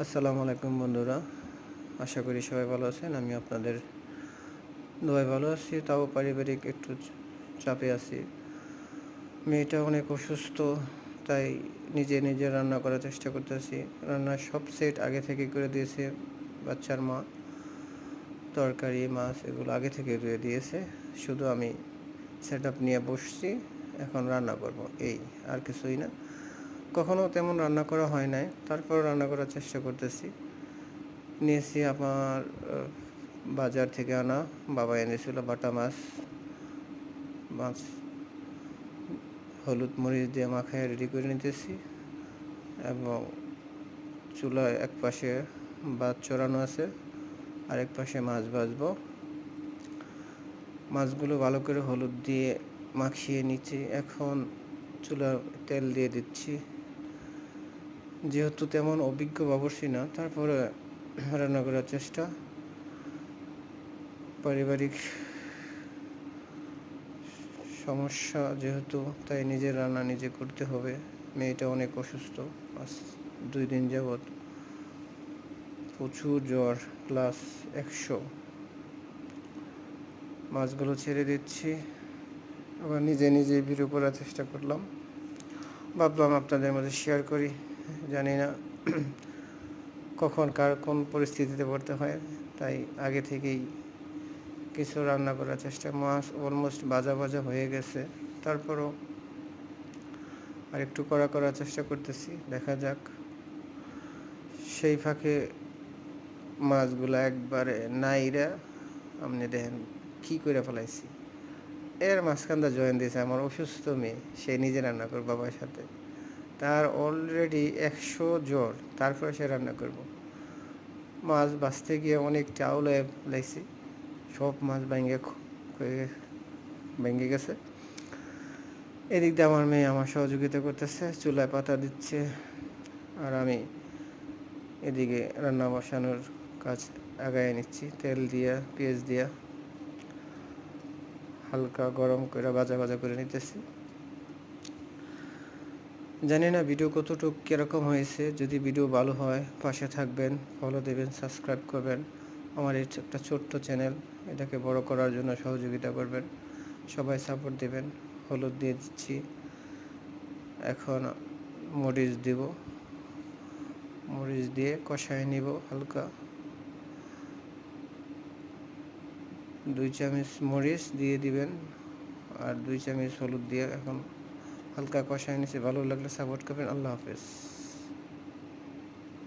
আসসালামু আলাইকুম বন্ধুরা, আশা করি সবাই ভালো আছেন। আমি আপনাদের দোয়ায় ভালো আছি, তাও পারিবারিক একটু চাপে আছি। মেয়েটা অনেক অসুস্থ, তাই নিজে রান্না করার চেষ্টা করতেছি। রান্নার সব সেট আগে থেকে করে দিয়েছে বাচ্চার মা। তরকারি, মাছ এগুলো আগে থেকে ধুয়ে দিয়েছে, শুধু আমি সেট আপ নিয়ে বসছি, এখন রান্না করব, এই আর কিছুই না। কখনো তেমন রান্না করা হয় নাই, তারপর রান্না করার চেষ্টা করতেছি। নিয়েছি আমার বাজার থেকে আনা, বাবা এনেছিল বাটা মাছ। মাছ হলুদ মরিচ দিয়ে মাখায় রেডি করে নিতেছি, এবং চুলায় এক পাশে ভাত চড়ানো আছে, আরেক পাশে মাছ ভাজবো। মাছগুলো ভালো করে হলুদ দিয়ে মাখিয়ে নিচ্ছি। এখন চুলার তেল দিয়ে দিচ্ছি। যেহেতু তেমন অভিজ্ঞ বাবুর্চি না, তারপরে রান্না করার চেষ্টা। পারিবারিক সমস্যা যেহেতু, তাই নিজের রান্না নিজে করতে হবে। মেয়েটা অনেক অসুস্থ, আজ 2 দিন যাবৎ প্রচুর জ্বর, +100। মাছগুলো ছেড়ে দিচ্ছি, আবার নিজে ভিডিও করার চেষ্টা করলাম। ভাবলাম আপনাদের মধ্যে শেয়ার করি। জানি না কখন কার কোন পরিস্থিতিতে পড়তে হয়, তাই আগে থেকেই কিছু রান্না করার চেষ্টা। মাছ অলমোস্ট ভাজা হয়ে গেছে, তারপরও আর একটু করার চেষ্টা করতেছি, দেখা যাক। সেই ফাঁকে মাছগুলো একবারে নাইরা আপনি দেখেন কী করে ফেলাইছি। এর মাঝখানটা জয়েন দিয়েছে আমার অসুস্থ মেয়ে, সে নিজে রান্না করবে বাবার সাথে। তার অলরেডি 100 জ্বর, তারপরে সে রান্না করব। মাছ বাঁচতে গিয়ে অনেক চাউল ফেলাইছি, সব মাছ ভেঙে গেছে। এদিক দিয়ে আমার মেয়ে আমার সহযোগিতা করতেছে, চুলায় পাতা দিচ্ছে, আর আমি এদিকে রান্না বসানোর কাজ আগায় নিচ্ছি। তেল দিয়া, পেঁয়াজ দিয়া হালকা গরম করে ভাজা করে নিতেছি। জানি না ভিডিও কতটুকু কীরকম হয়েছে। যদি ভিডিও ভালো হয় পাশে থাকবেন, ফলো দেবেন, সাবস্ক্রাইব করবেন। আমার এই একটা ছোট্ট চ্যানেল, এটাকে বড় করার জন্য সহযোগিতা করবেন, সবাই সাপোর্ট দেবেন। হলুদ দিয়ে দিচ্ছি, এখন মরিচ দেব, মরিচ দিয়ে কষায় নিব হালকা। 2 চামচ মরিচ দিয়ে দিবেন, আর 2 চামচ হলুদ দিয়ে এখন হালকা কষায় নিচ্ছি। ভালো লাগলে সাপোর্ট করবেন। আল্লাহ হাফেজ।